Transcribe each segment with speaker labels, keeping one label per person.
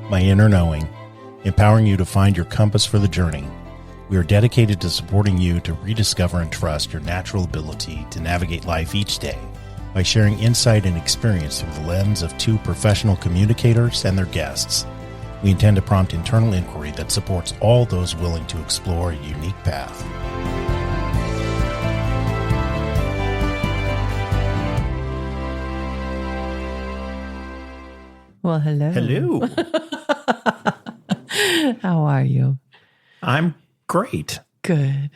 Speaker 1: my inner knowing, empowering you to find your compass for the journey. We are dedicated to supporting you to rediscover and trust your natural ability to navigate life each day by sharing insight and experience through the lens of two professional communicators and their guests. We intend to prompt internal inquiry that supports all those willing to explore a unique path.
Speaker 2: Well, hello.
Speaker 1: Hello.
Speaker 2: How are you?
Speaker 1: I'm great.
Speaker 2: Good.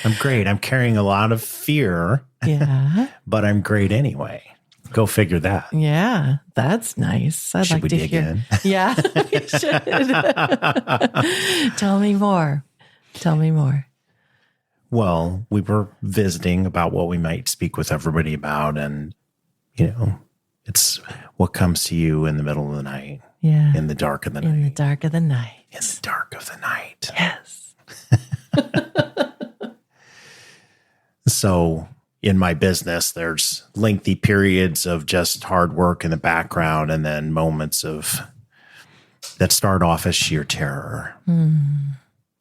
Speaker 1: I'm great. I'm carrying a lot of fear.
Speaker 2: Yeah.
Speaker 1: But I'm great anyway. Go figure that.
Speaker 2: Yeah, that's nice. I'd
Speaker 1: Should
Speaker 2: like
Speaker 1: we
Speaker 2: to
Speaker 1: dig
Speaker 2: hear.
Speaker 1: in?
Speaker 2: Yeah, we should. Tell me more. Tell me more.
Speaker 1: Well, we were visiting about what we might speak with everybody about. And, it's what comes to you in the middle of the night.
Speaker 2: Yeah.
Speaker 1: In the dark of the night.
Speaker 2: In the dark of the night.
Speaker 1: In the dark of the night.
Speaker 2: Yes.
Speaker 1: So in my business, there's lengthy periods of just hard work in the background and then moments that start off as sheer terror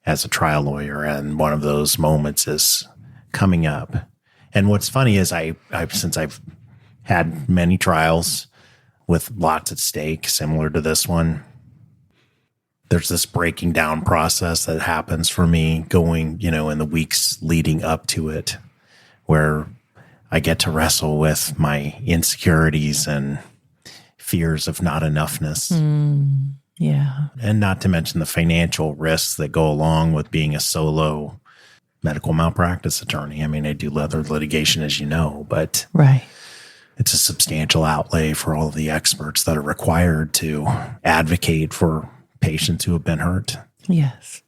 Speaker 1: as a trial lawyer. And one of those moments is coming up. And what's funny is since I've had many trials with lots at stake, similar to this one, there's this breaking down process that happens for me going, in the weeks leading up to it, where I get to wrestle with my insecurities and fears of not enoughness.
Speaker 2: Yeah.
Speaker 1: And not to mention the financial risks that go along with being a solo medical malpractice attorney. I mean, I do other litigation, as you know, but
Speaker 2: right.
Speaker 1: It's a substantial outlay for all of the experts that are required to advocate for patients who have been hurt.
Speaker 2: Yes.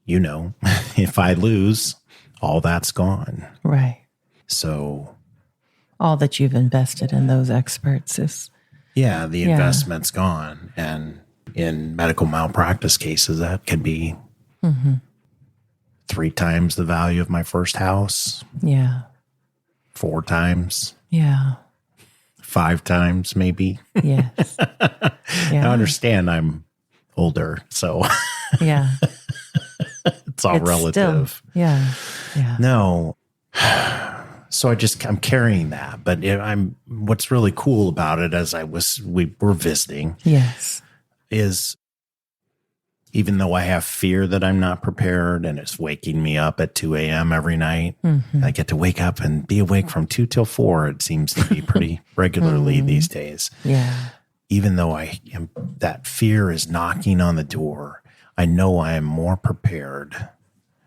Speaker 1: If I lose, all that's gone.
Speaker 2: Right.
Speaker 1: So
Speaker 2: all that you've invested in those experts is.
Speaker 1: Yeah, the investment's gone. And in medical malpractice cases, that can be 3 times the value of my first house.
Speaker 2: Yeah.
Speaker 1: 4 times.
Speaker 2: Yeah.
Speaker 1: 5 times, maybe.
Speaker 2: Yes. Yeah.
Speaker 1: I understand I'm older, so
Speaker 2: yeah.
Speaker 1: it's all relative.
Speaker 2: Yeah.
Speaker 1: No. So I'm carrying that, but what's really cool about it as we were visiting.
Speaker 2: Yes.
Speaker 1: Is even though I have fear that I'm not prepared and it's waking me up at 2 a.m. every night, I get to wake up and be awake from 2 till 4. It seems to be pretty regularly these days.
Speaker 2: Yeah.
Speaker 1: Even though that fear is knocking on the door, I know I am more prepared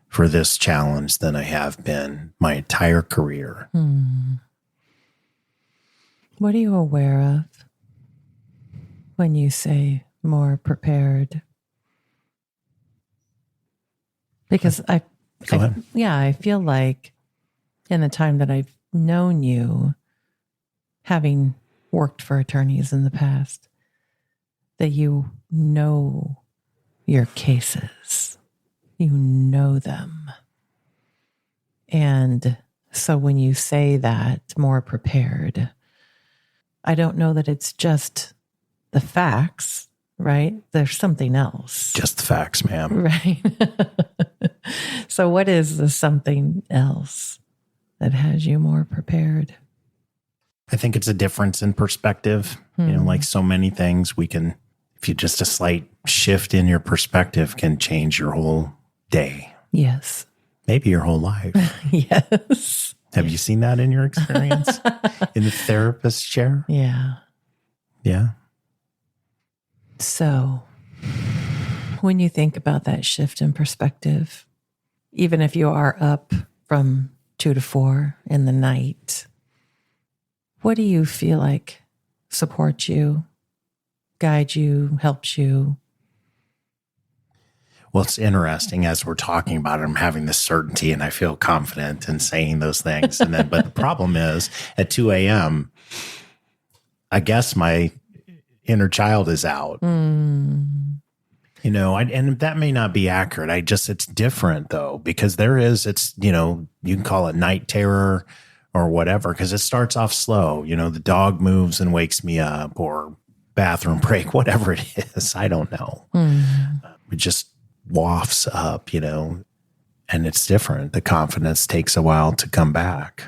Speaker 1: for this challenge than I have been my entire career.
Speaker 2: What are you aware of when you say more prepared? Because I feel like in the time that I've known you, having worked for attorneys in the past, that you know your cases. You know them. And so when you say that, more prepared, I don't know that it's just the facts, right? There's something else.
Speaker 1: Just the facts, ma'am.
Speaker 2: Right. So what is the something else that has you more prepared?
Speaker 1: I think it's a difference in perspective. Like so many things, just a slight shift in your perspective can change your whole day.
Speaker 2: Yes.
Speaker 1: Maybe your whole life.
Speaker 2: Yes.
Speaker 1: Have you seen that in your experience? In the therapist chair?
Speaker 2: Yeah.
Speaker 1: Yeah.
Speaker 2: So when you think about that shift in perspective, even if you are up from 2 to 4 in the night, what do you feel like supports you, guides you, helps you?
Speaker 1: Well, it's interesting as we're talking about it, I'm having this certainty and I feel confident in saying those things. But the problem is at 2 a.m., I guess my inner child is out. And that may not be accurate. It's different though, because you can call it night terror or whatever, because it starts off slow. The dog moves and wakes me up, or bathroom break, whatever it is. I don't know. It just wafts up, and it's different. The confidence takes a while to come back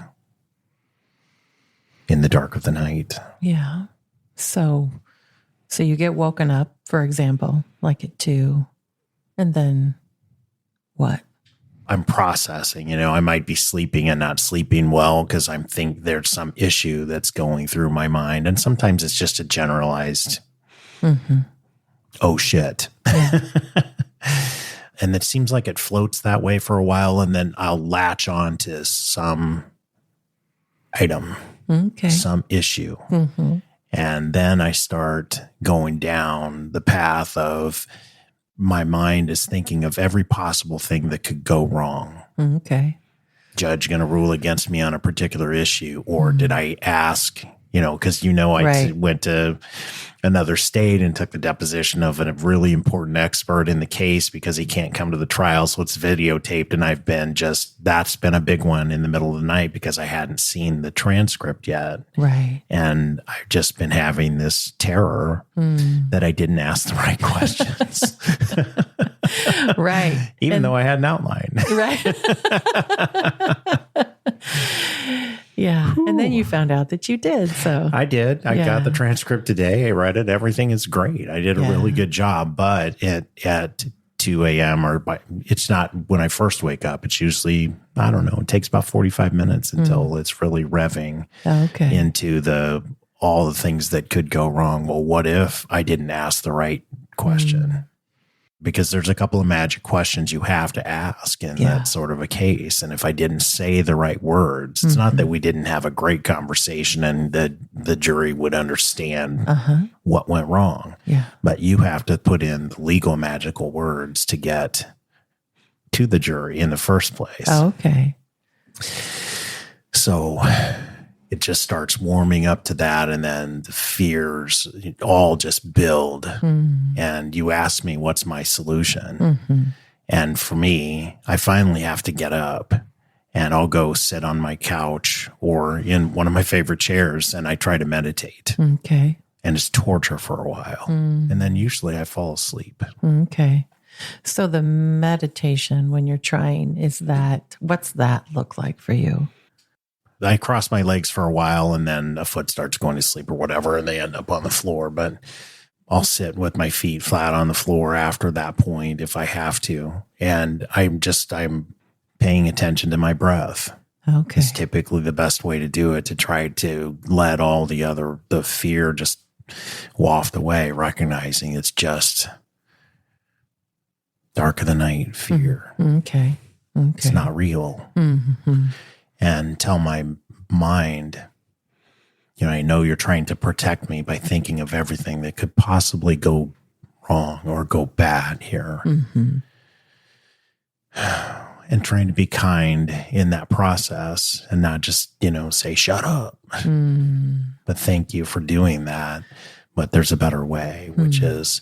Speaker 1: in the dark of the night.
Speaker 2: Yeah. So you get woken up, for example, like at 2, and then what?
Speaker 1: I'm processing, I might be sleeping and not sleeping well because I think there's some issue that's going through my mind. And sometimes it's just a generalized, oh shit.
Speaker 2: Yeah.
Speaker 1: And it seems like it floats that way for a while. And then I'll latch on to some item, some issue. And then I start going down the path of my mind is thinking of every possible thing that could go wrong.
Speaker 2: Okay.
Speaker 1: Judge going to rule against me on a particular issue, or did I ask, because I went to another state and took the deposition of a really important expert in the case because he can't come to the trial. So it's videotaped. And that's been a big one in the middle of the night because I hadn't seen the transcript yet.
Speaker 2: Right.
Speaker 1: And I've just been having this terror that I didn't ask the right questions.
Speaker 2: Right.
Speaker 1: Even though I had an outline.
Speaker 2: Right. Yeah. Whew. And then you found out that you did. So
Speaker 1: I did. I got the transcript today. I read it. Everything is great. I did a really good job. But at 2 a.m. it's not when I first wake up. It's usually, I don't know, it takes about 45 minutes until it's really revving into all the things that could go wrong. Well, what if I didn't ask the right question? Because there's a couple of magic questions you have to ask in that sort of a case. And if I didn't say the right words, it's not that we didn't have a great conversation and the jury would understand what went wrong. Yeah. But you have to put in the legal magical words to get to the jury in the first place.
Speaker 2: Oh, okay.
Speaker 1: So it just starts warming up to that, and then the fears all just build. And you ask me, what's my solution? And for me, I finally have to get up, and I'll go sit on my couch or in one of my favorite chairs, and I try to meditate.
Speaker 2: Okay.
Speaker 1: And it's torture for a while. And then usually I fall asleep.
Speaker 2: Okay. So the meditation, when you're trying, what's that look like for you?
Speaker 1: I cross my legs for a while, and then a foot starts going to sleep or whatever, and they end up on the floor. But I'll sit with my feet flat on the floor after that point if I have to. And I'm paying attention to my breath.
Speaker 2: Okay.
Speaker 1: It's typically the best way to do it, to try to let all the fear just waft away, recognizing it's just dark of the night fear.
Speaker 2: Okay.
Speaker 1: It's not real. And tell my mind, I know you're trying to protect me by thinking of everything that could possibly go wrong or go bad here. And trying to be kind in that process and not just, say, shut up. But thank you for doing that. But there's a better way, which is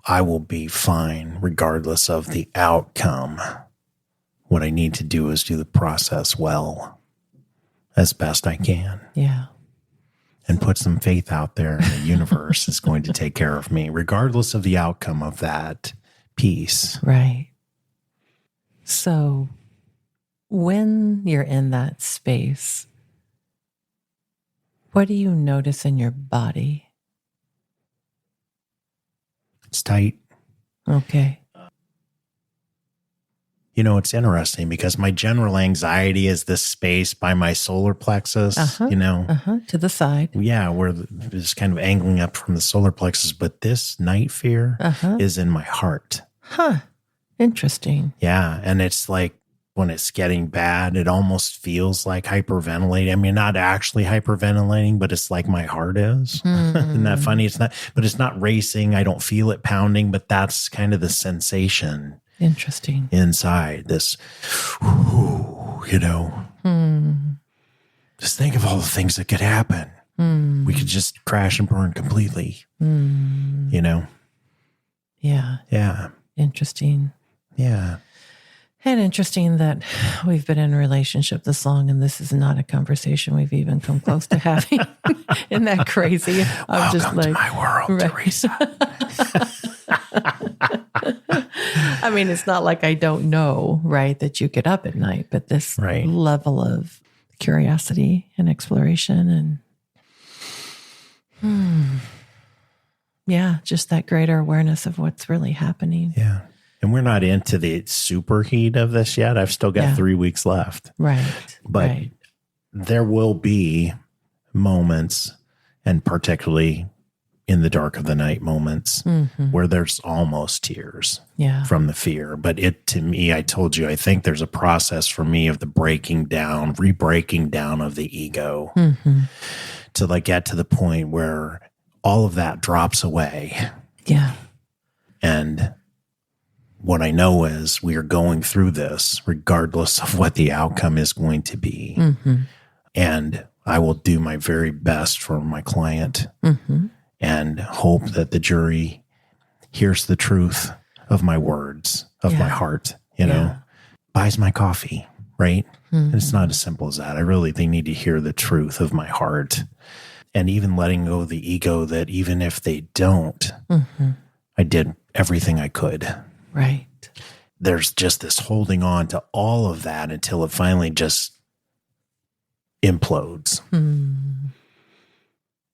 Speaker 1: I will be fine regardless of the outcome. What I need to do is do the process well, as best I can.
Speaker 2: Yeah.
Speaker 1: And put some faith out there in the universe is going to take care of me, regardless of the outcome of that piece.
Speaker 2: Right. So when you're in that space, what do you notice in your body?
Speaker 1: It's tight.
Speaker 2: Okay.
Speaker 1: It's interesting because my general anxiety is this space by my solar plexus,
Speaker 2: to the side.
Speaker 1: Yeah, where it's kind of angling up from the solar plexus. But this night fear is in my heart.
Speaker 2: Interesting.
Speaker 1: Yeah. And it's like when it's getting bad, it almost feels like hyperventilating. I mean, not actually hyperventilating, but it's like my heart is. Isn't that funny? It's not, but it's not racing. I don't feel it pounding, but that's kind of the sensation.
Speaker 2: Interesting.
Speaker 1: Inside this, just think of all the things that could happen. We could just crash and burn completely,
Speaker 2: Yeah.
Speaker 1: Yeah.
Speaker 2: Interesting.
Speaker 1: Yeah.
Speaker 2: And interesting that we've been in a relationship this long and this is not a conversation we've even come close to having. Isn't that crazy? I'm
Speaker 1: Welcome to my world,
Speaker 2: right.
Speaker 1: Theresa.
Speaker 2: I mean, it's not like I don't know, right, that you get up at night, but this
Speaker 1: Right.
Speaker 2: level of curiosity and exploration and yeah, just that greater awareness of what's really happening.
Speaker 1: Yeah. And we're not into the super heat of this yet. I've still got 3 weeks left.
Speaker 2: Right.
Speaker 1: But
Speaker 2: right.
Speaker 1: there will be moments, and particularly in the dark of the night moments, where there's almost tears from the fear. But to me, I told you, I think there's a process for me of the breaking down, re-breaking down of the ego to like get to the point where all of that drops away.
Speaker 2: Yeah.
Speaker 1: And what I know is we are going through this regardless of what the outcome is going to be. And I will do my very best for my client and hope that the jury hears the truth of my words, of my heart, buys my coffee, right? And it's not as simple as that. They need to hear the truth of my heart. And even letting go of the ego that even if they don't, I did everything I could.
Speaker 2: Right.
Speaker 1: There's just this holding on to all of that until it finally just implodes. And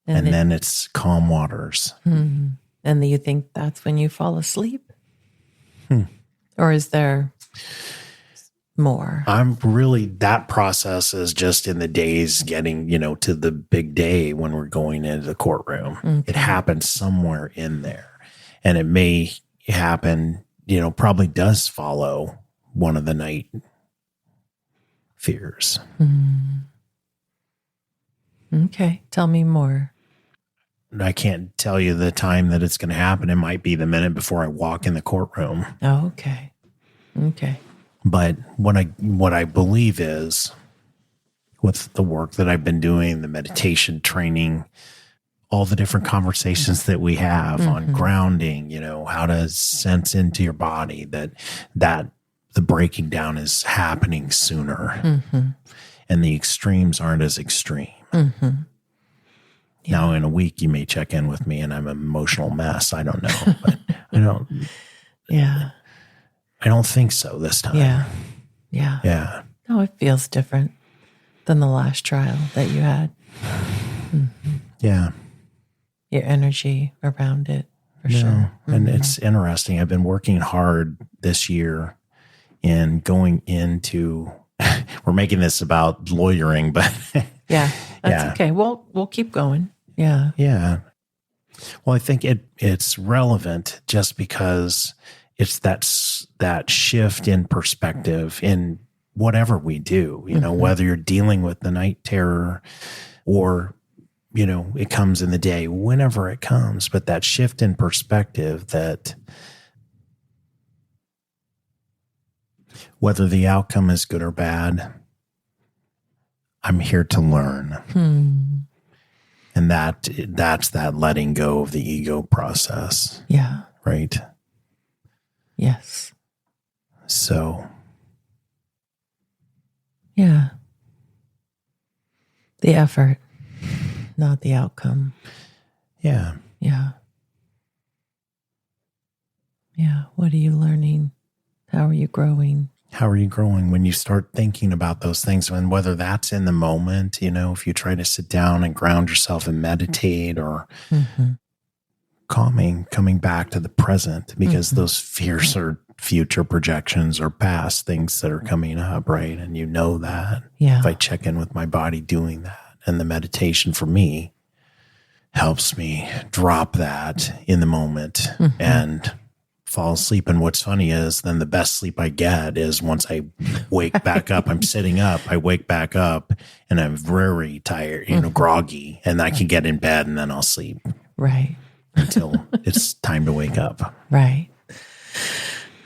Speaker 1: then it's calm waters.
Speaker 2: And do you think that's when you fall asleep? Or is there more?
Speaker 1: That process is just in the days getting, to the big day when we're going into the courtroom. Okay. It happens somewhere in there. And it may happen, probably does follow one of the night fears.
Speaker 2: Okay. Tell me more.
Speaker 1: I can't tell you the time that it's going to happen. It might be the minute before I walk in the courtroom.
Speaker 2: Oh, okay. Okay.
Speaker 1: But what I believe is with the work that I've been doing, the meditation training, all the different conversations that we have on grounding, how to sense into your body, that the breaking down is happening sooner and the extremes aren't as extreme. Now in a week, you may check in with me and I'm an emotional mess. I don't know, but I don't.
Speaker 2: Yeah.
Speaker 1: I don't think so this time. Yeah.
Speaker 2: No, it feels different than the last trial that you had.
Speaker 1: Yeah.
Speaker 2: Your energy around it, for sure.
Speaker 1: And it's interesting. I've been working hard this year in going into, we're making this about lawyering, but
Speaker 2: yeah, that's okay. We'll keep going. Yeah.
Speaker 1: Yeah. Well, I think it's relevant just because it's that shift in perspective in whatever we do, whether you're dealing with the night terror or, it comes in the day, whenever it comes, but that shift in perspective that whether the outcome is good or bad, I'm here to learn. And that's that letting go of the ego process.
Speaker 2: Yeah.
Speaker 1: Right.
Speaker 2: Yes.
Speaker 1: So.
Speaker 2: Yeah. The effort, not the outcome.
Speaker 1: Yeah.
Speaker 2: Yeah. Yeah. What are you learning? How are you growing?
Speaker 1: How are you growing when you start thinking about those things? And whether that's in the moment, if you try to sit down and ground yourself and meditate or coming back to the present, because those fears are future projections or past things that are coming up, right? And that.
Speaker 2: Yeah.
Speaker 1: If I check in with my body doing that, and the meditation for me helps me drop that in the moment and fall asleep. And what's funny is then the best sleep I get is once I wake back up, I'm sitting up, I wake back up and I'm very tired, groggy, and I can get in bed and then I'll sleep.
Speaker 2: Right.
Speaker 1: Until it's time to wake up.
Speaker 2: Right.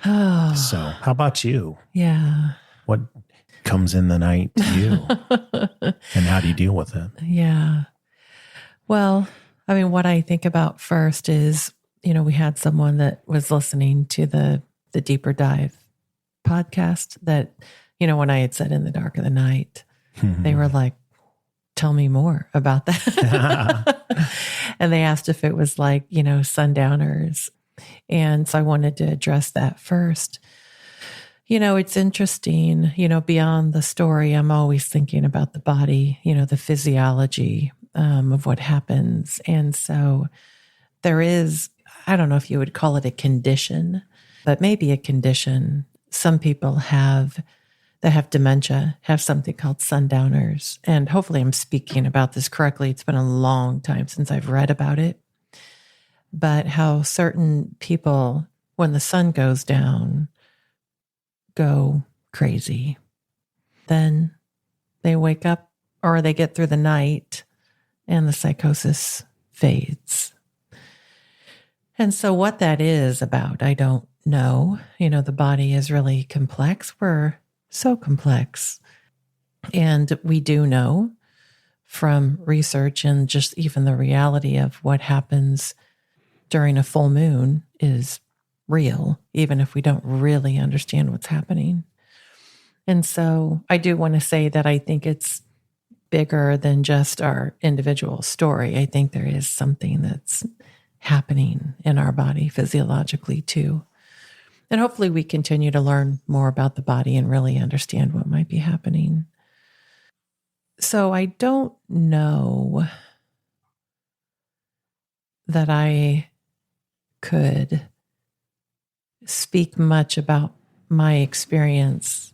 Speaker 2: Oh.
Speaker 1: So how about you?
Speaker 2: Yeah.
Speaker 1: What comes in the night to you and how do you deal with it?
Speaker 2: Yeah. Well, what I think about first is, we had someone that was listening to the deeper dive podcast that, when I had said In the Dark of the Night, they were like, tell me more about that. And they asked if it was like, sundowners. And so I wanted to address that first. It's interesting, beyond the story, I'm always thinking about the body, the physiology of what happens. And so there is, I don't know if you would call it a condition, but maybe a condition. Some people that have dementia have something called sundowners. And hopefully I'm speaking about this correctly. It's been a long time since I've read about it. But how certain people, when the sun goes down, go crazy. Then they wake up or they get through the night and the psychosis fades. And so what that is about, I don't know. The body is really complex. We're so complex. And we do know from research and just even the reality of what happens during a full moon is real, even if we don't really understand what's happening. And so I do want to say that I think it's bigger than just our individual story. I think there is something that's happening in our body physiologically too. And hopefully we continue to learn more about the body and really understand what might be happening. So I don't know that I could speak much about my experience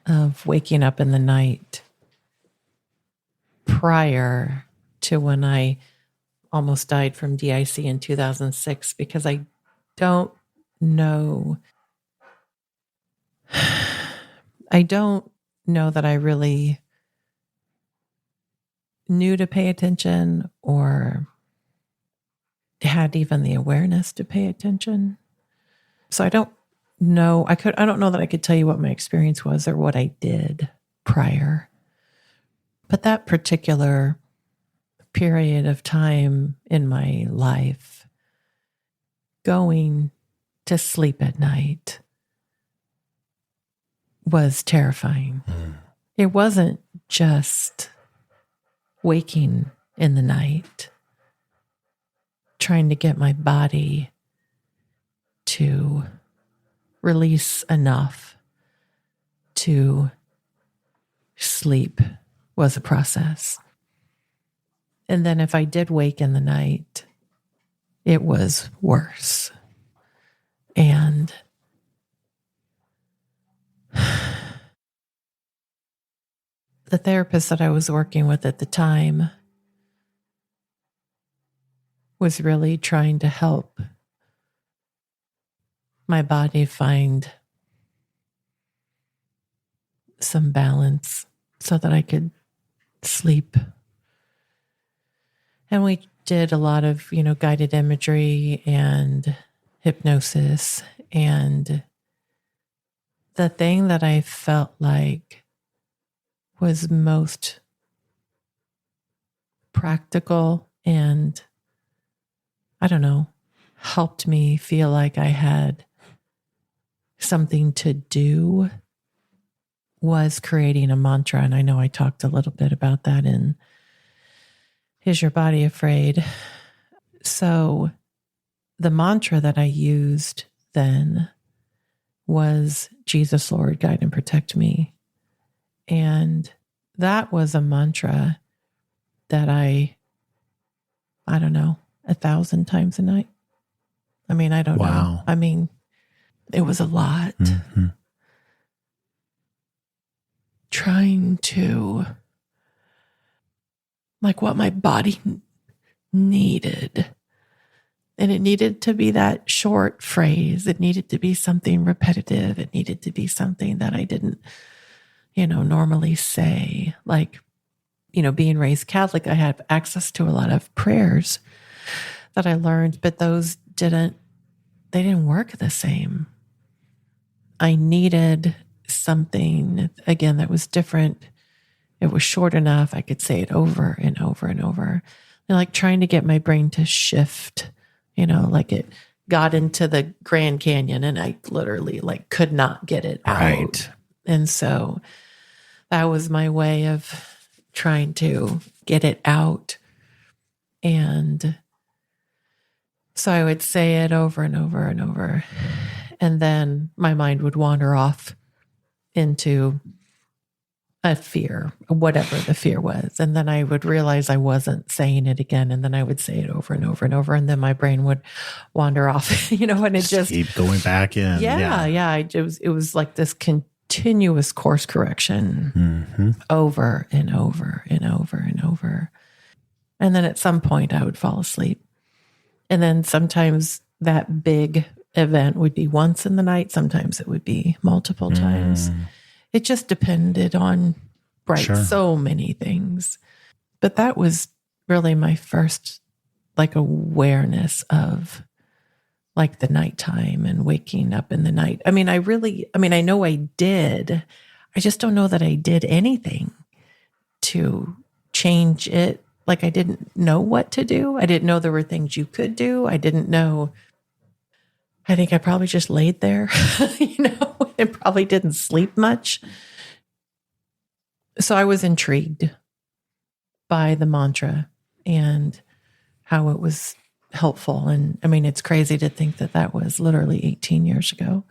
Speaker 2: of waking up in the night prior to when I almost died from DIC in 2006, because I don't know. I don't know that I really knew to pay attention or had even the awareness to pay attention. So I don't know. I don't know that I could tell you what my experience was or what I did prior. But that particular period of time in my life, going to sleep at night, was terrifying. It wasn't just waking in the night, trying to get my body to release enough to sleep was a process. And then if I did wake in the night, it was worse. And the therapist that I was working with at the time was really trying to help my body find some balance so that I could sleep. And we did a lot of, guided imagery and hypnosis. And the thing that I felt like was most practical and, I don't know, helped me feel like I had something to do was creating a mantra. And I know I talked a little bit about that in Is Your Body Afraid? So the mantra that I used then was Jesus, Lord, guide and protect me. And that was a mantra that I don't know, 1,000 times a night. I mean, I don't know. I mean, it was a lot. Mm-hmm. Trying to, like, what my body needed. And it needed to be that short phrase. It needed to be something repetitive. It needed to be something that I didn't, normally say. Like, being raised Catholic, I had access to a lot of prayers that I learned, but those didn't work the same. I needed something, again, that was different. It was short enough. I could say it over and over and over. And like trying to get my brain to shift, like it got into the Grand Canyon and I literally like could not get it out.
Speaker 1: Right.
Speaker 2: And so that was my way of trying to get it out. And so I would say it over and over and over. And then my mind would wander off into a fear, whatever the fear was. And then I would realize I wasn't saying it again. And then I would say it over and over and over. And then my brain would wander off, and it just
Speaker 1: keep going back in.
Speaker 2: Yeah. It was like this continuous course correction over and over and over and over. And then at some point I would fall asleep. And then sometimes that big event would be once in the night. Sometimes it would be multiple times. It just depended on, so many things. But that was really my first like awareness of like the nighttime and waking up in the night. I know I did. I just don't know that I did anything to change it. Like I didn't know what to do. I didn't know there were things you could do. I didn't know. I think I probably just laid there, and probably didn't sleep much. So I was intrigued by the mantra and how it was helpful. And I mean, it's crazy to think that that was literally 18 years ago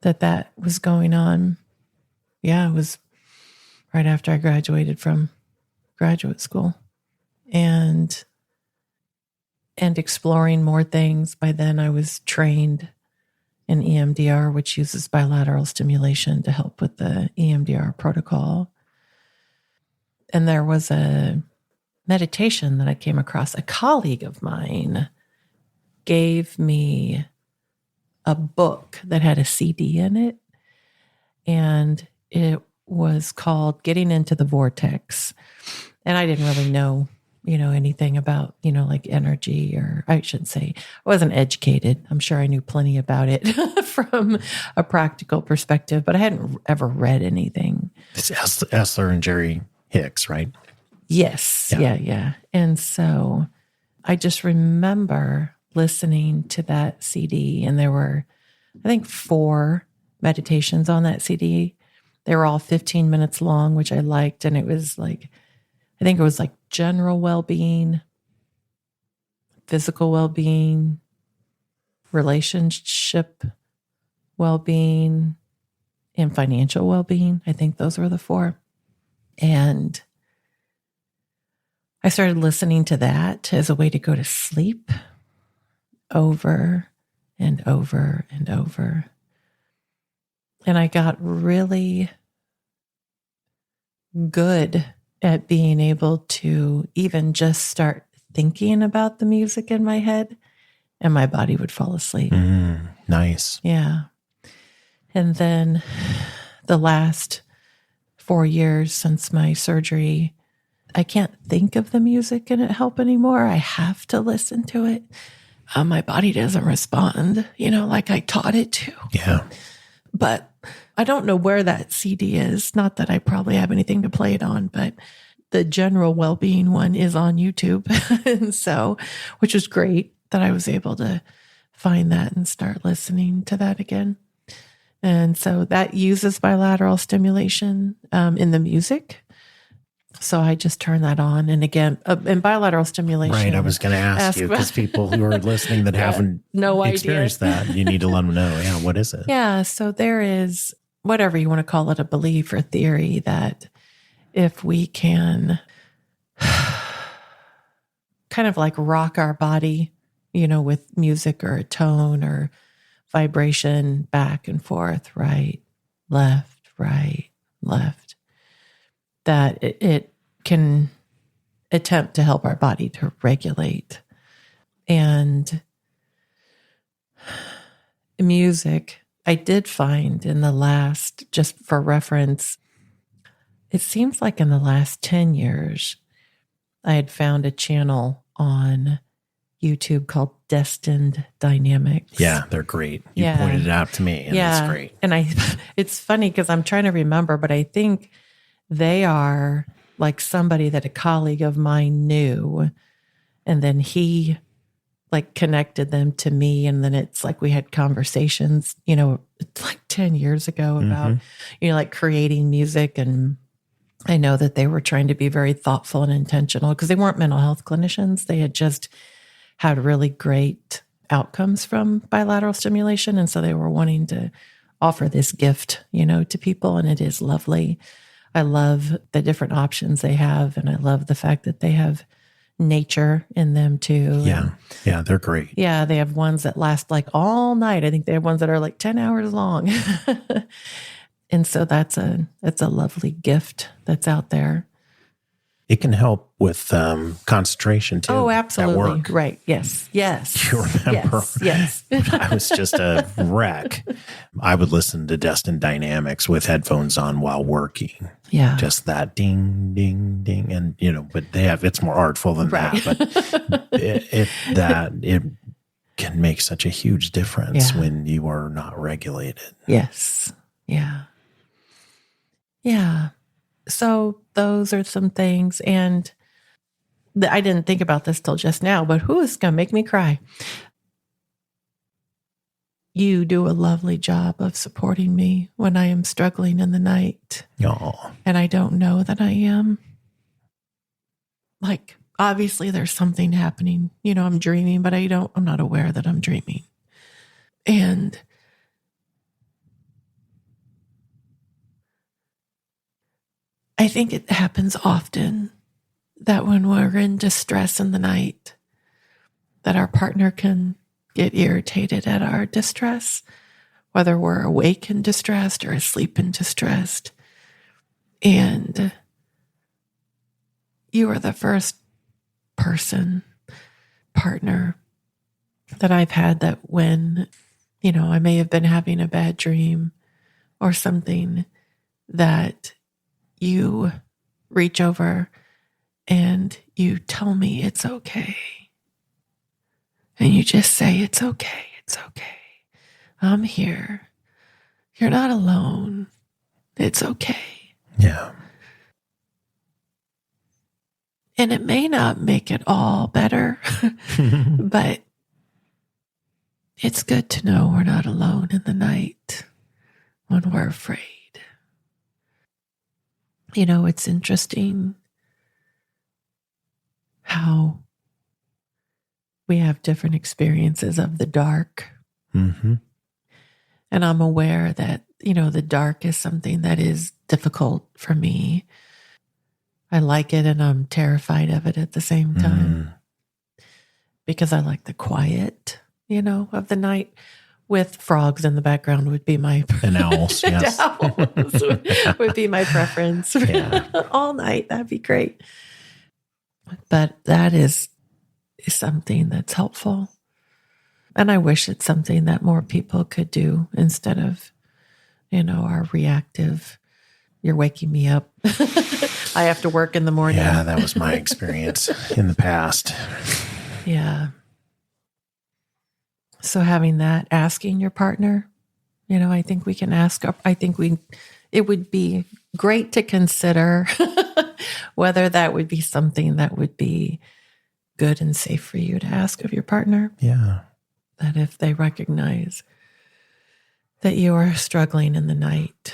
Speaker 2: that was going on. Yeah, it was right after I graduated from graduate school and exploring more things. By then I was trained in EMDR, which uses bilateral stimulation to help with the EMDR protocol. And there was a meditation that I came across. A colleague of mine gave me a book that had a CD in it. And it was called Getting Into the Vortex. And I didn't really know anything about, like energy, or I shouldn't say, I wasn't educated. I'm sure I knew plenty about it from a practical perspective, but I hadn't ever read anything.
Speaker 1: It's Essler and Jerry Hicks, right?
Speaker 2: Yes. Yeah. And so I just remember listening to that CD, and there were, I think, 4 meditations on that CD. They were all 15 minutes long, which I liked. And it was like, I think it was like general well-being, physical well-being, relationship well-being, and financial well-being. I think those were the 4. And I started listening to that as a way to go to sleep over and over and over. And I got really good at being able to even just start thinking about the music in my head, and my body would fall asleep.
Speaker 1: Nice.
Speaker 2: Yeah. And then the last 4 years since my surgery, I can't think of the music and it help anymore. I have to listen to it. My body doesn't respond, like I taught it to.
Speaker 1: Yeah. But
Speaker 2: I don't know where that CD is. Not that I probably have anything to play it on, but the general well-being one is on YouTube. And so, which was great that I was able to find that and start listening to that again. And so that uses bilateral stimulation in the music. So I just turn that on. And again, in bilateral stimulation.
Speaker 1: Right. I was going to ask you, because people who are listening that haven't experienced that, you need to let them know. Yeah. What is it?
Speaker 2: Yeah. So there is, whatever you want to call it, a belief or theory that if we can kind of like rock our body, with music or a tone or vibration back and forth, right, left, that it can attempt to help our body to regulate. And music, I did find in the last, just for reference, it seems like in the last 10 years, I had found a channel on YouTube called Destined Dynamics.
Speaker 1: Yeah, they're great. You pointed it out to me, and it's great.
Speaker 2: And it's funny because I'm trying to remember, but I think they are like somebody that a colleague of mine knew, and then he like connected them to me. And then it's like we had conversations, you know, it's like 10 years ago about, you know, like creating music. And I know that they were trying to be very thoughtful and intentional because they weren't mental health clinicians. They had just had really great outcomes from bilateral stimulation. And so they were wanting to offer this gift, you know, to people. And it is lovely. I love the different options they have. And I love the fact that they have nature in them too.
Speaker 1: Yeah. Yeah. They're great.
Speaker 2: Yeah. They have ones that last like all night. I think they have ones that are like 10 hours long. And so that's a lovely gift that's out there.
Speaker 1: It can help with concentration too.
Speaker 2: Oh, absolutely.
Speaker 1: At work.
Speaker 2: Right. Yes. Yes.
Speaker 1: You remember?
Speaker 2: Yes.
Speaker 1: I was just a wreck. I would listen to Destin Dynamics with headphones on while working.
Speaker 2: Yeah.
Speaker 1: Just that ding, ding, ding. And, you know, but it's more artful than
Speaker 2: Right.
Speaker 1: that. But it can make such a huge difference when you are not regulated.
Speaker 2: Yes. Yeah. Yeah. So those are some things. And I didn't think about this till just now, but who is going to make me cry? You do a lovely job of supporting me when I am struggling in the night.
Speaker 1: Oh.
Speaker 2: And I don't know that I am. Like, obviously there's something happening. You know, I'm dreaming, but I'm not aware that I'm dreaming. And I think it happens often that when we're in distress in the night, that our partner can get irritated at our distress, whether we're awake and distressed or asleep and distressed. And you are the first partner that I've had that when, you know, I may have been having a bad dream or something, that you reach over and you tell me it's okay. And you just say, it's okay. It's okay. I'm here. You're not alone. It's okay.
Speaker 1: Yeah.
Speaker 2: And it may not make it all better, but it's good to know we're not alone in the night when we're afraid. You know, it's interesting how we have different experiences of the dark.
Speaker 1: Mm-hmm.
Speaker 2: And I'm aware that, you know, the dark is something that is difficult for me. I like it and I'm terrified of it at the same time because I like the quiet, you know, of the night. With frogs in the background would be my
Speaker 1: and owls. Yes,
Speaker 2: owls would be my preference.
Speaker 1: Yeah.
Speaker 2: All night. That'd be great. But that is something that's helpful, and I wish it's something that more people could do instead of, you know, our reactive. You're waking me up. I have to work in the morning.
Speaker 1: Yeah, that was my experience in the past.
Speaker 2: Yeah. So having that, asking your partner, you know, I think we can ask, it would be great to consider whether that would be something that would be good and safe for you to ask of your partner.
Speaker 1: Yeah.
Speaker 2: That if they recognize that you are struggling in the night,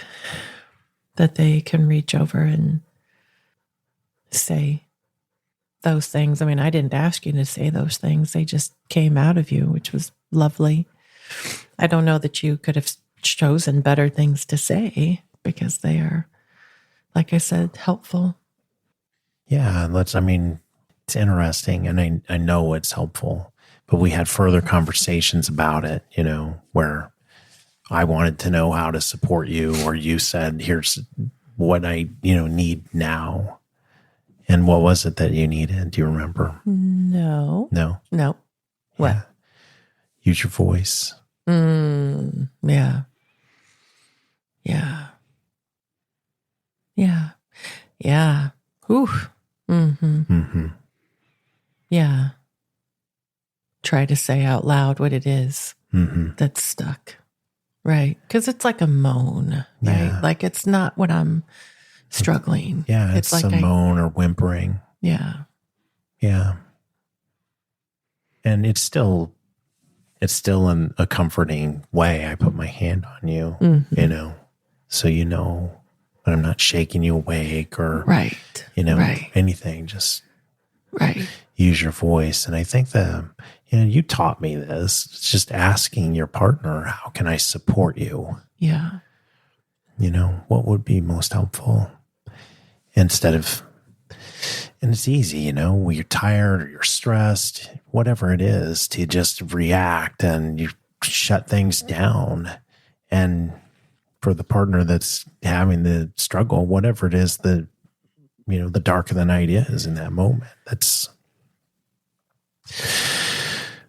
Speaker 2: that they can reach over and say those things. I mean, I didn't ask you to say those things. They just came out of you, which was lovely. I don't know that you could have chosen better things to say because they are, like I said, helpful.
Speaker 1: Yeah, it's interesting, and I know it's helpful, but we had further conversations about it, you know, where I wanted to know how to support you, or you said, here's what I, you know, need now. And what was it that you needed? Do you remember?
Speaker 2: No. What?
Speaker 1: Yeah. Use your voice.
Speaker 2: Yeah. Yeah. Yeah. Yeah. Ooh. Mm-hmm.
Speaker 1: Mm-hmm.
Speaker 2: Yeah. Try to say out loud what it is that's stuck. Right. Because it's like a moan, right?
Speaker 1: Yeah.
Speaker 2: Like it's not when I'm struggling.
Speaker 1: Yeah. It's like a moan or whimpering.
Speaker 2: Yeah.
Speaker 1: Yeah. And it's still in a comforting way. I put my hand on you, so but I'm not shaking you awake or, anything. Just use your voice. And I think that, you taught me this. It's just asking your partner, how can I support you?
Speaker 2: Yeah.
Speaker 1: What would be most helpful instead of, and it's easy, when you're tired or you're stressed, whatever it is, to just react and you shut things down. And for the partner that's having the struggle, whatever it is, the darker the night is in that moment, that's,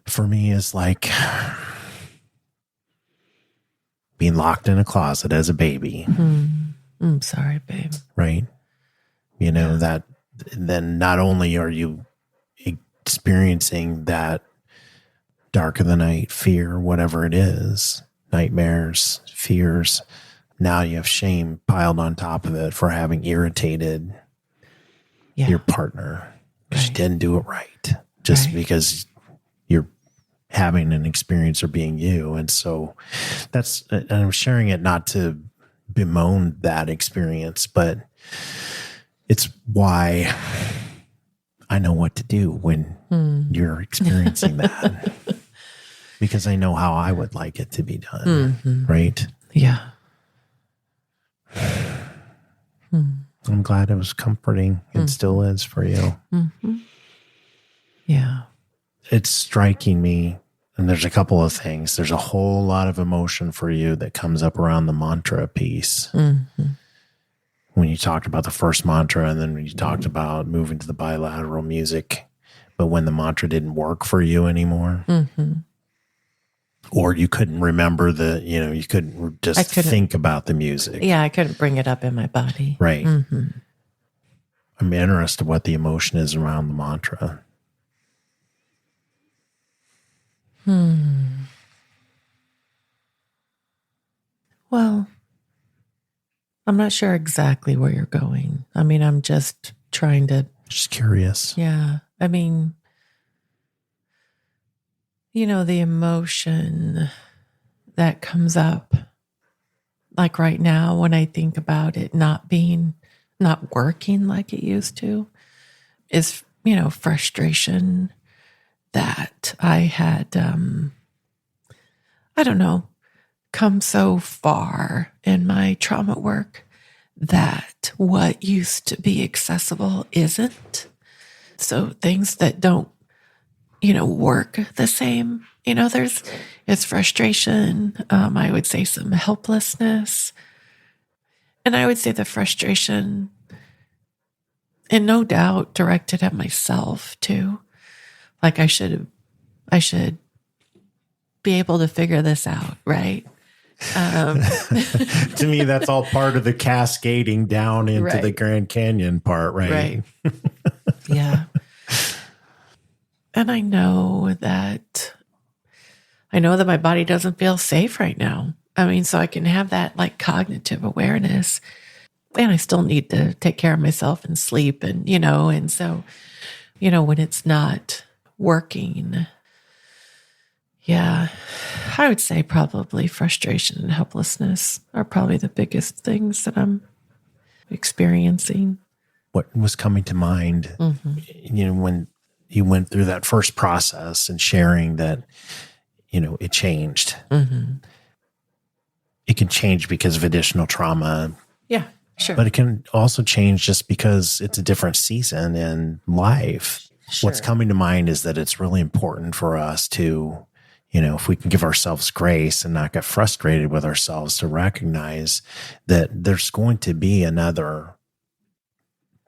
Speaker 1: for me, is like being locked in a closet as a baby.
Speaker 2: I'm sorry, babe.
Speaker 1: Right. That then not only are you experiencing that dark of the night fear, whatever it is, nightmares, fears, now you have shame piled on top of it for having irritated your partner because you didn't do it right, just because you're having an experience or being you. And so and I'm sharing it not to bemoan that experience, but it's why I know what to do when you're experiencing that, because I know how I would like it to be done. Right.
Speaker 2: Yeah.
Speaker 1: I'm glad it was comforting. It still is for you.
Speaker 2: Yeah.
Speaker 1: It's striking me. And there's a couple of things. There's a whole lot of emotion for you that comes up around the mantra piece. When you talked about the first mantra, and then when you talked about moving to the bilateral music, but when the mantra didn't work for you anymore, or you couldn't remember you couldn't just think about the music.
Speaker 2: Yeah, I couldn't bring it up in my body.
Speaker 1: Right. I'm interested what the emotion is around the mantra.
Speaker 2: Well, I'm not sure exactly where you're going. I mean, I'm just trying to...
Speaker 1: Just curious.
Speaker 2: Yeah. I mean, the emotion that comes up, like right now when I think about it not working like it used to, is, frustration that I had, I don't know, come so far in my trauma work that what used to be accessible isn't. So things that don't, work the same, it's frustration. I would say some helplessness. And I would say the frustration, and no doubt directed at myself too. Like I should be able to figure this out, right?
Speaker 1: To me, that's all part of the cascading down into the Grand Canyon part, right?
Speaker 2: Yeah. And I know that my body doesn't feel safe right now. I mean, so I can have that like cognitive awareness, and I still need to take care of myself and sleep and, and so, when it's not working, yeah, I would say probably frustration and helplessness are probably the biggest things that I'm experiencing.
Speaker 1: What was coming to mind, when you went through that first process and sharing that, it changed. It can change because of additional trauma.
Speaker 2: Yeah, sure.
Speaker 1: But it can also change just because it's a different season in life.
Speaker 2: Sure.
Speaker 1: What's coming to mind is that it's really important for us to, if we can give ourselves grace and not get frustrated with ourselves, to recognize that there's going to be another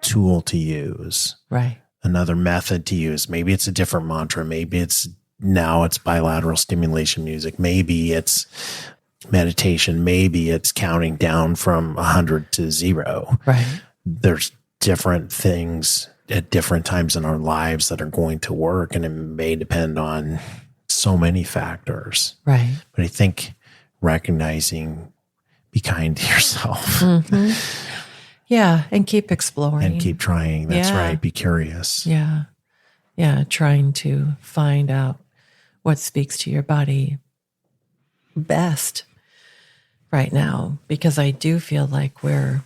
Speaker 1: tool to use.
Speaker 2: Right.
Speaker 1: Another method to use. Maybe it's a different mantra. Maybe it's bilateral stimulation music. Maybe it's meditation. Maybe it's counting down from 100 to 0.
Speaker 2: Right.
Speaker 1: There's different things at different times in our lives that are going to work, and it may depend on so many factors.
Speaker 2: Right.
Speaker 1: But I think recognizing, be kind to yourself.
Speaker 2: Yeah, and keep exploring.
Speaker 1: And keep trying. That's right. Be curious.
Speaker 2: Yeah. trying to find out what speaks to your body best right now, because I do feel like we're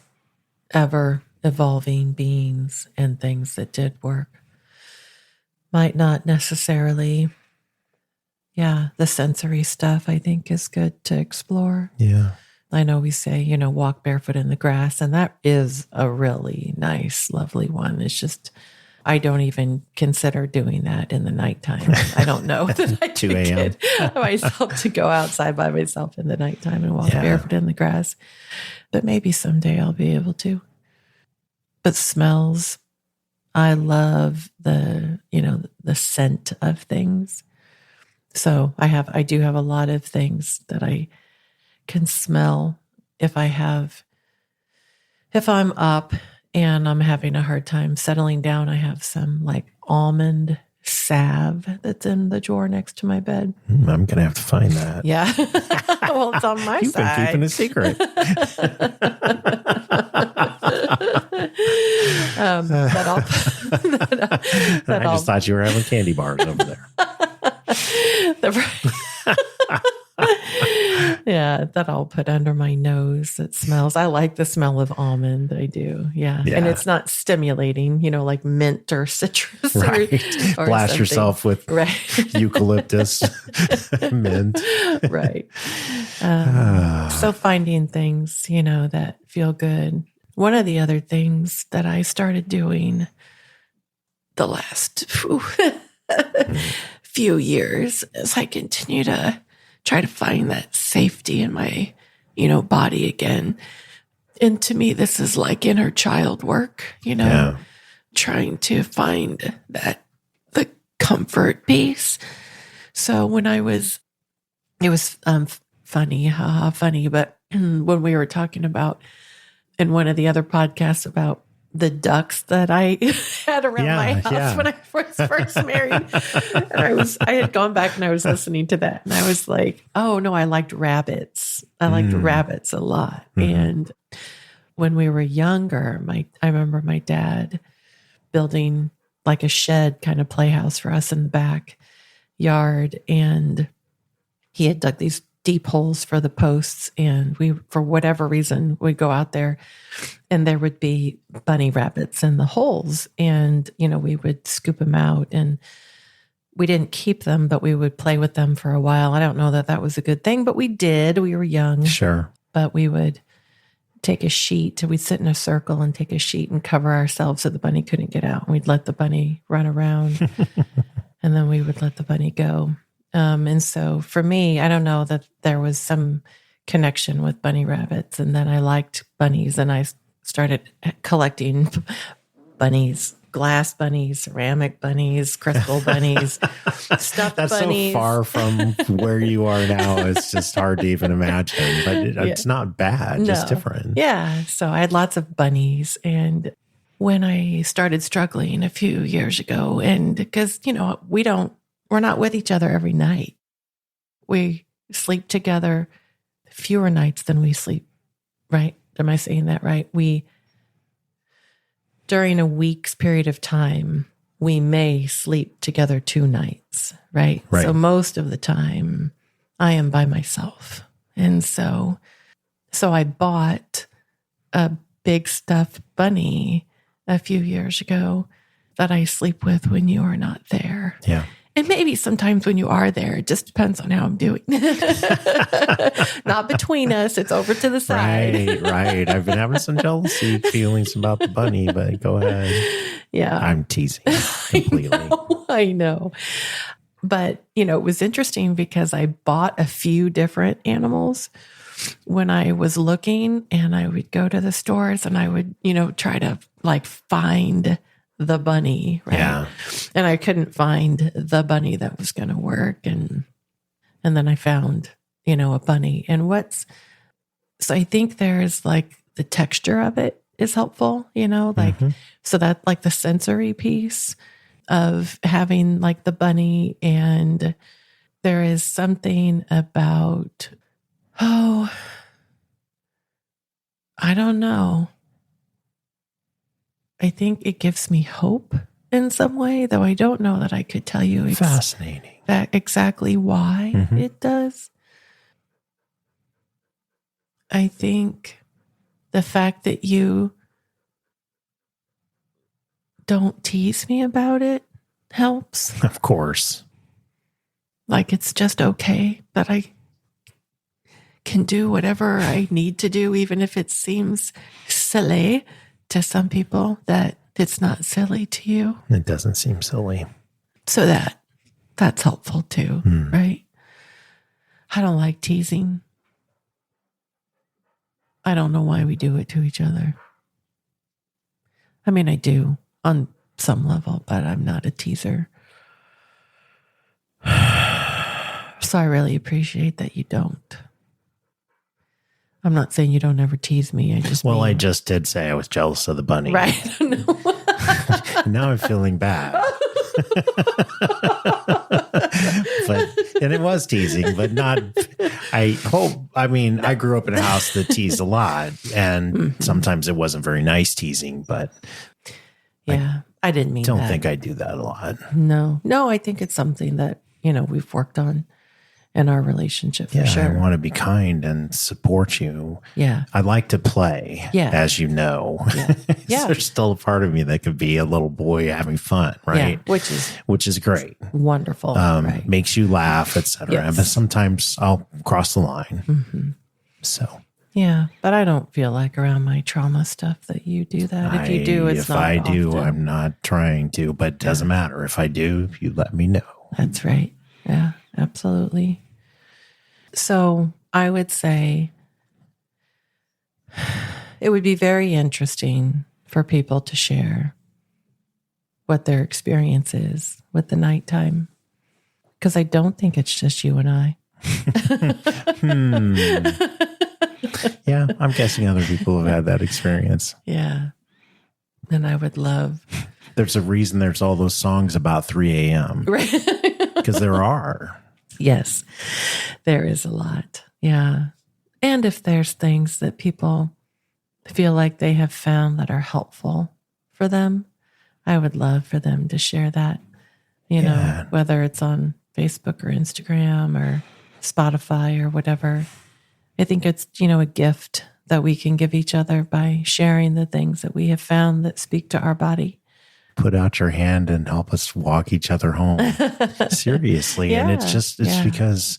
Speaker 2: ever evolving beings, and things that did work might not necessarily. Yeah, the sensory stuff I think is good to explore.
Speaker 1: Yeah.
Speaker 2: I know we say, walk barefoot in the grass, and that is a really nice, lovely one. It's just, I don't even consider doing that in the nighttime. I don't know that I
Speaker 1: 2
Speaker 2: could
Speaker 1: a.m.
Speaker 2: get myself to go outside by myself in the nighttime and walk barefoot in the grass. But maybe someday I'll be able to. But smells, I love the scent of things. So I do have a lot of things that I can smell if I'm up and I'm having a hard time settling down. I have some like almond salve that's in the drawer next to my bed.
Speaker 1: I'm going to have to find that.
Speaker 2: Yeah. Well, it's on my
Speaker 1: You've
Speaker 2: side.
Speaker 1: been keeping a secret. I just thought you were having candy bars over there.
Speaker 2: Yeah, that I'll put under my nose. It smells. I like the smell of almond. I do. Yeah. And it's not stimulating, like mint or citrus.
Speaker 1: Right.
Speaker 2: Or
Speaker 1: Blast
Speaker 2: something.
Speaker 1: yourself with eucalyptus, mint.
Speaker 2: Right. So finding things, that feel good. One of the other things that I started doing the last few years as I continue to try to find that safety in my, body again. And to me, this is like inner child work, trying to find the comfort piece. So when it was funny, but when we were talking about in one of the other podcasts about the ducks that I had around my house when I was first married. And I had gone back and I was listening to that. And I was like, oh no, I liked rabbits. I liked rabbits a lot. Mm-hmm. And when we were younger, I remember my dad building like a shed kind of playhouse for us in the backyard. And he had dug these deep holes for the posts, and we, for whatever reason, would go out there and there would be bunny rabbits in the holes, and we would scoop them out, and we didn't keep them, but we would play with them for a while. I don't know that was a good thing, but we did. We were young.
Speaker 1: Sure.
Speaker 2: But we would take a sheet, we'd sit in a circle and take a sheet and cover ourselves so the bunny couldn't get out. We'd let the bunny run around and then we would let the bunny go. And so for me, I don't know that there was some connection with bunny rabbits, and then I liked bunnies, and I started collecting bunnies, glass bunnies, ceramic bunnies, crystal bunnies, stuffed
Speaker 1: That's
Speaker 2: bunnies.
Speaker 1: So far from where you are now. It's just hard to even imagine, but it's not bad, just different.
Speaker 2: Yeah. So I had lots of bunnies, and when I started struggling a few years ago, and because, we're not with each other every night. We sleep together fewer nights than we sleep, right? Am I saying that right? During a week's period of time, we may sleep together 2 nights, right? So most of the time, I am by myself. And so I bought a big stuffed bunny a few years ago that I sleep with when you are not there.
Speaker 1: Yeah.
Speaker 2: And maybe sometimes when you are there, it just depends on how I'm doing. Not between us. It's over to the side.
Speaker 1: Right. I've been having some jealousy feelings about the bunny, but go ahead.
Speaker 2: Yeah.
Speaker 1: I'm teasing completely.
Speaker 2: I know. But, it was interesting because I bought a few different animals when I was looking, and I would go to the stores and I would, try to find the bunny, right? Yeah. And I couldn't find the bunny that was going to work. And then I found, a bunny. And so I think there's the texture of it is helpful, so that the sensory piece of having the bunny. And there is something about, I don't know. I think it gives me hope in some way, though I don't know that I could tell you
Speaker 1: fascinating
Speaker 2: exactly why it does. I think the fact that you don't tease me about it helps.
Speaker 1: Of course.
Speaker 2: Like it's just okay that I can do whatever I need to do, even if it seems silly to some people, that it's not silly to you.
Speaker 1: It doesn't seem silly.
Speaker 2: So that's helpful too, right? I don't like teasing. I don't know why we do it to each other. I mean, I do on some level, but I'm not a teaser. So I really appreciate that you don't. I'm not saying you don't ever tease me.
Speaker 1: I just did say I was jealous of the bunny.
Speaker 2: Right.
Speaker 1: Now I'm feeling bad. And it was teasing, but not, I grew up in a house that teased a lot, and sometimes it wasn't very nice teasing, but
Speaker 2: yeah, I didn't mean that.
Speaker 1: Don't think I do that a lot.
Speaker 2: No, I think it's something that, we've worked on in our relationship for sure.
Speaker 1: I want to be kind and support you.
Speaker 2: Yeah.
Speaker 1: I like to play, as you know.
Speaker 2: Yeah.
Speaker 1: There's still a part of me that could be a little boy having fun, right?
Speaker 2: Yeah,
Speaker 1: which is great.
Speaker 2: Wonderful. Right.
Speaker 1: Makes you laugh, etc.
Speaker 2: Yes.
Speaker 1: But sometimes I'll cross the line. So.
Speaker 2: Yeah, but I don't feel like around my trauma stuff that you do that. If you do, it's not often. If I do,
Speaker 1: I'm not trying to, but it doesn't matter. If I do, you let me know.
Speaker 2: That's right. Yeah, absolutely. So I would say it would be very interesting for people to share what their experience is with the nighttime, because I don't think it's just you and I.
Speaker 1: Yeah, I'm guessing other people have had that experience.
Speaker 2: Yeah. And I would love.
Speaker 1: There's a reason there's all those songs about 3 a.m.
Speaker 2: Right.
Speaker 1: Because there are.
Speaker 2: Yes, there is a lot. Yeah. And if there's things that people feel like they have found that are helpful for them, I would love for them to share that, know, whether it's on Facebook or Instagram or Spotify or whatever. I think it's, a gift that we can give each other by sharing the things that we have found that speak to our body.
Speaker 1: Put out your hand and help us walk each other home. Seriously.
Speaker 2: Yeah,
Speaker 1: and it's because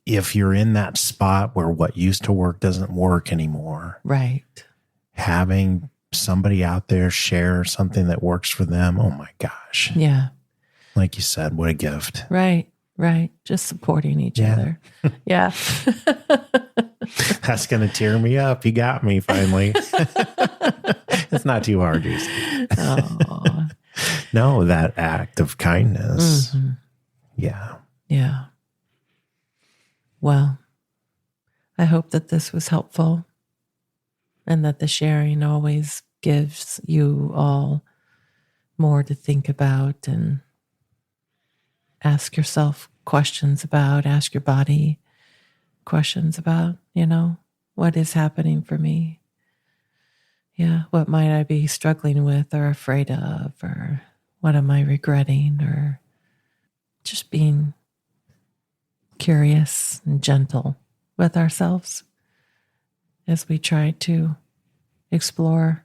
Speaker 1: if you're in that spot where what used to work doesn't work anymore.
Speaker 2: Right.
Speaker 1: Having somebody out there share something that works for them. Oh my gosh.
Speaker 2: Yeah.
Speaker 1: Like you said, what a gift.
Speaker 2: Right. Just supporting each other. Yeah.
Speaker 1: That's going to tear me up. You got me finally. It's not too hard, Jason.
Speaker 2: Oh.
Speaker 1: No, that act of kindness.
Speaker 2: Mm-hmm.
Speaker 1: Yeah.
Speaker 2: Yeah. Well, I hope that this was helpful and that the sharing always gives you all more to think about and ask yourself questions about, ask your body questions about, what is happening for me? Yeah, what might I be struggling with or afraid of, or what am I regretting, or just being curious and gentle with ourselves as we try to explore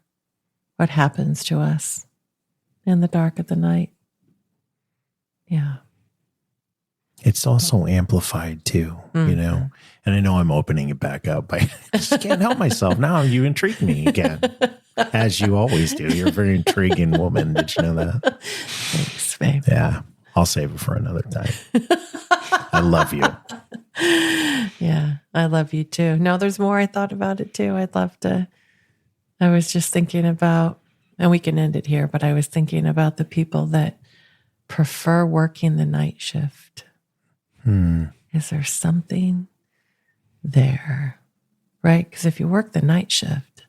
Speaker 2: what happens to us in the dark of the night. Yeah.
Speaker 1: It's also amplified too, And I know I'm opening it back up. I just can't help myself. Now you intrigue me again, as you always do. You're a very intriguing woman. Did you know that?
Speaker 2: Thanks, babe.
Speaker 1: Yeah. I'll save it for another time. I love you.
Speaker 2: Yeah, I love you too. No, there's more. I thought about it too. I was just thinking about, and we can end it here, but I was thinking about the people that prefer working the night shift. Is there something there? Right? Because if you work the night shift,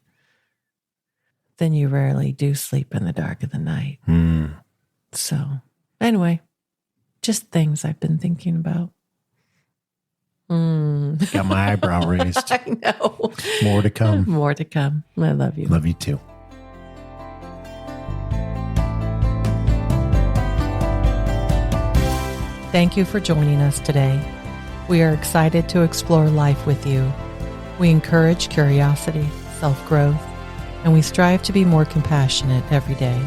Speaker 2: then you rarely do sleep in the dark of the night. So anyway, just things I've been thinking about.
Speaker 1: Got my eyebrow raised.
Speaker 2: I know.
Speaker 1: More to come.
Speaker 2: More to come. I love you.
Speaker 1: Love you too.
Speaker 2: Thank you for joining us today. We are excited to explore life with you. We encourage curiosity, self-growth, and we strive to be more compassionate every day.